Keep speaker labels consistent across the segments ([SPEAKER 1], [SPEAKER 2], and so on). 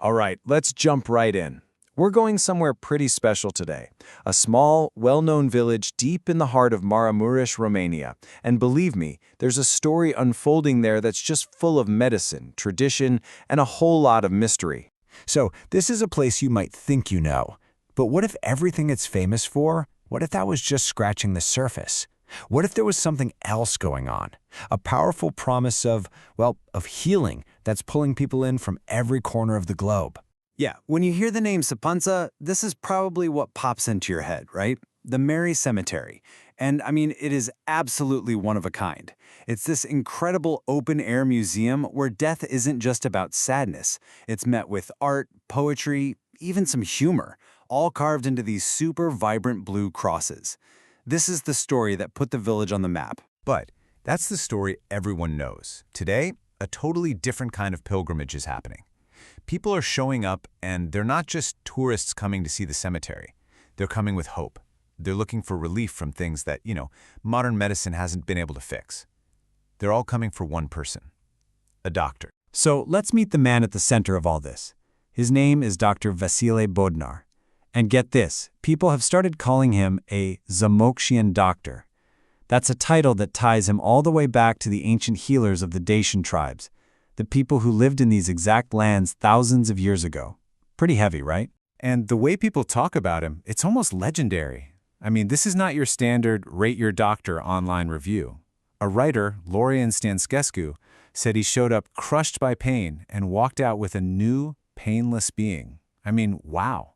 [SPEAKER 1] All right, let's jump right in. We're going somewhere pretty special today. A small, well-known village deep in the heart of Maramuresh, Romania. And believe me, there's a story unfolding there that's just full of medicine, tradition, and a whole lot of mystery.
[SPEAKER 2] So, this is a place you might think you know. But what if everything it's famous for, what if that was just scratching the surface? What if there was something else going on? A powerful promise of healing that's pulling people in from every corner of the globe.
[SPEAKER 3] Yeah, when you hear the name Săpânța, this is probably what pops into your head, right? The Mary Cemetery. And I mean, it is absolutely one of a kind. It's this incredible open-air museum where death isn't just about sadness. It's met with art, poetry, even some humor, all carved into these super vibrant blue crosses. This is the story that put the village on the map.
[SPEAKER 4] But that's the story everyone knows. Today, a totally different kind of pilgrimage is happening. People are showing up, and they're not just tourists coming to see the cemetery. They're coming with hope. They're looking for relief from things that, modern medicine hasn't been able to fix. They're all coming for one person, a doctor.
[SPEAKER 3] So let's meet the man at the center of all this. His name is Dr. Vasile Bodnar. And get this, people have started calling him a Zamokshian doctor. That's a title that ties him all the way back to the ancient healers of the Dacian tribes, the people who lived in these exact lands thousands of years ago. Pretty heavy, right?
[SPEAKER 4] And the way people talk about him, it's almost legendary. I mean, this is not your standard rate your doctor online review. A writer, Lorian Stanscescu, said he showed up crushed by pain and walked out with a new, painless being. I mean, wow.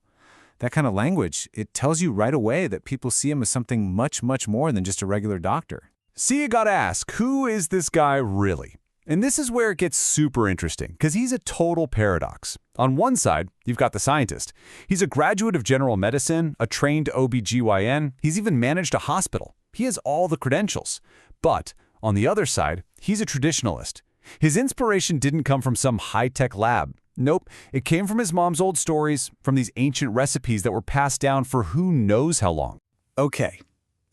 [SPEAKER 4] That kind of language, it tells you right away that people see him as something much, much more than just a regular doctor.
[SPEAKER 5] So you gotta ask, who is this guy really? And this is where it gets super interesting, because he's a total paradox. On one side, you've got the scientist. He's a graduate of general medicine, a trained OB/GYN, he's even managed a hospital. He has all the credentials. But on the other side, he's a traditionalist. His inspiration didn't come from some high-tech lab. Nope, it came from his mom's old stories, from these ancient recipes that were passed down for who knows how long.
[SPEAKER 1] Okay,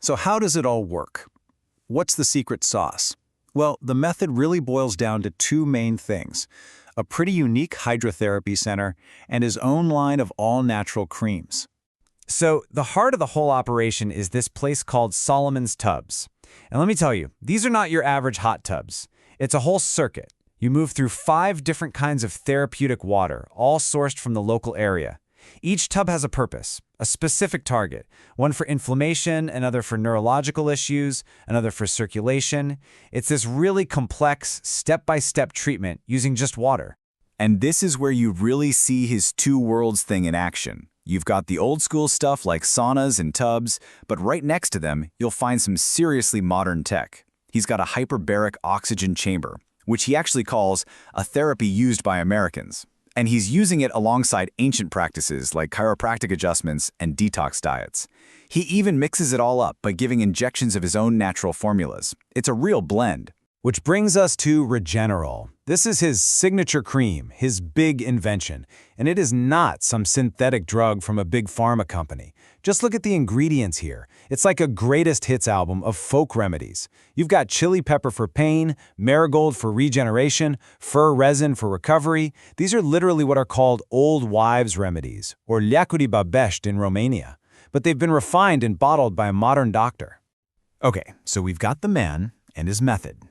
[SPEAKER 1] so how does it all work? What's the secret sauce? Well, the method really boils down to two main things: a pretty unique hydrotherapy center and his own line of all-natural creams.
[SPEAKER 3] So the heart of the whole operation is this place called Solomon's Tubs. And let me tell you, these are not your average hot tubs. It's a whole circuit. You move through 5 different kinds of therapeutic water, all sourced from the local area. Each tub has a purpose, a specific target, one for inflammation, another for neurological issues, another for circulation. It's this really complex, step-by-step treatment using just water.
[SPEAKER 1] And this is where you really see his two worlds thing in action. You've got the old school stuff like saunas and tubs, but right next to them, you'll find some seriously modern tech. He's got a hyperbaric oxygen chamber, which he actually calls a therapy used by Americans. And he's using it alongside ancient practices like chiropractic adjustments and detox diets. He even mixes it all up by giving injections of his own natural formulas. It's a real blend.
[SPEAKER 3] Which brings us to Regenerol. This is his signature cream, his big invention. And it is not some synthetic drug from a big pharma company. Just look at the ingredients here. It's like a greatest hits album of folk remedies. You've got chili pepper for pain, marigold for regeneration, fir resin for recovery. These are literally what are called old wives' remedies, or leacuri babești in Romania. But they've been refined and bottled by a modern doctor.
[SPEAKER 4] Okay, so we've got the man and his method.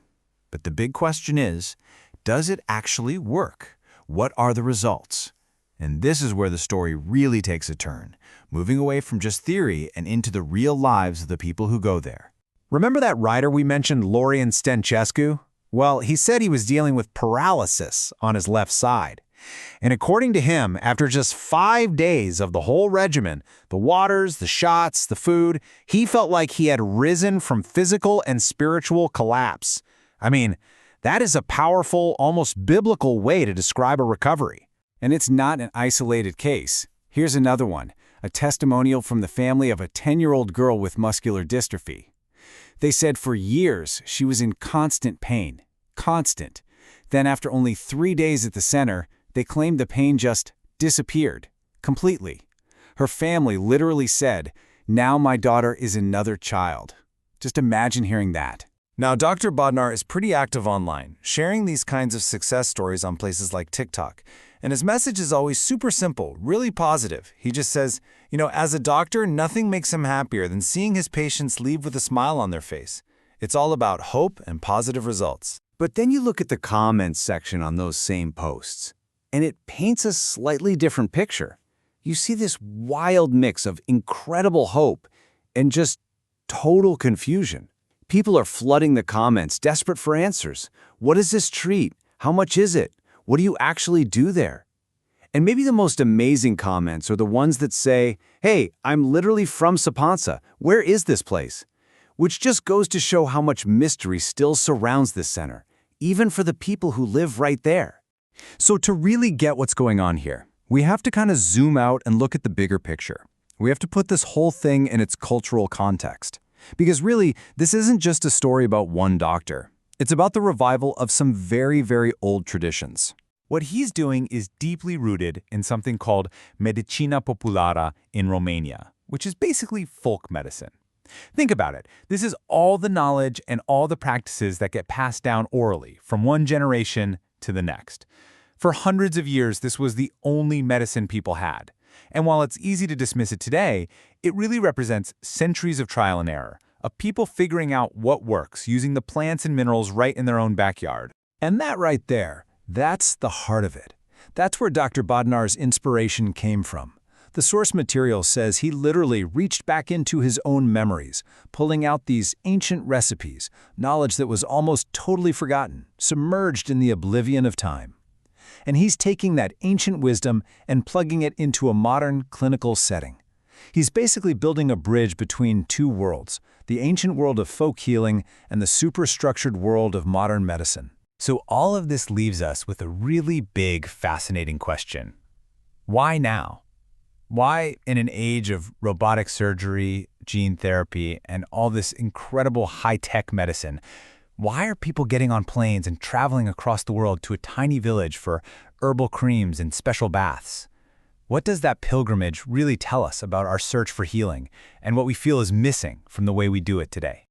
[SPEAKER 4] But the big question is, does it actually work? What are the results? And this is where the story really takes a turn, moving away from just theory and into the real lives of the people who go there.
[SPEAKER 5] Remember that writer we mentioned, Lorian Stanscescu? Well, he said he was dealing with paralysis on his left side. And according to him, after just 5 days of the whole regimen, the waters, the shots, the food, he felt like he had risen from physical and spiritual collapse. I mean, that is a powerful, almost biblical way to describe a recovery.
[SPEAKER 3] And it's not an isolated case. Here's another one, a testimonial from the family of a 10-year-old girl with muscular dystrophy. They said for years she was in constant pain. Constant. Then after only 3 days at the center, they claimed the pain just disappeared. Completely. Her family literally said, "Now my daughter is another child." Just imagine hearing that.
[SPEAKER 1] Now, Dr. Bodnar is pretty active online, sharing these kinds of success stories on places like TikTok.
[SPEAKER 3] And his message is always super simple, really positive. He just says, as a doctor, nothing makes him happier than seeing his patients leave with a smile on their face. It's all about hope and positive results.
[SPEAKER 1] But then you look at the comments section on those same posts, and it paints a slightly different picture. You see this wild mix of incredible hope and just total confusion. People are flooding the comments, desperate for answers. What does this treat? How much is it? What do you actually do there? And maybe the most amazing comments are the ones that say, hey, I'm literally from Săpânța. Where is this place? Which just goes to show how much mystery still surrounds this center, even for the people who live right there.
[SPEAKER 2] So to really get what's going on here, we have to kind of zoom out and look at the bigger picture. We have to put this whole thing in its cultural context. Because really, this isn't just a story about one doctor. It's about the revival of some very, very old traditions.
[SPEAKER 4] What he's doing is deeply rooted in something called Medicina Populară in Romania, which is basically folk medicine. Think about it. This is all the knowledge and all the practices that get passed down orally from one generation to the next. For hundreds of years, this was the only medicine people had. And while it's easy to dismiss it today, it really represents centuries of trial and error, of people figuring out what works using the plants and minerals right in their own backyard.
[SPEAKER 2] And that right there, that's the heart of it. That's where Dr. Bodnar's inspiration came from. The source material says he literally reached back into his own memories, pulling out these ancient recipes, knowledge that was almost totally forgotten, submerged in the oblivion of time. And he's taking that ancient wisdom and plugging it into a modern clinical setting. He's basically building a bridge between two worlds, the ancient world of folk healing and the superstructured world of modern medicine.
[SPEAKER 4] So all of this leaves us with a really big, fascinating question. Why now? Why, in an age of robotic surgery, gene therapy, and all this incredible high-tech medicine, why are people getting on planes and traveling across the world to a tiny village for herbal creams and special baths? What does that pilgrimage really tell us about our search for healing and what we feel is missing from the way we do it today?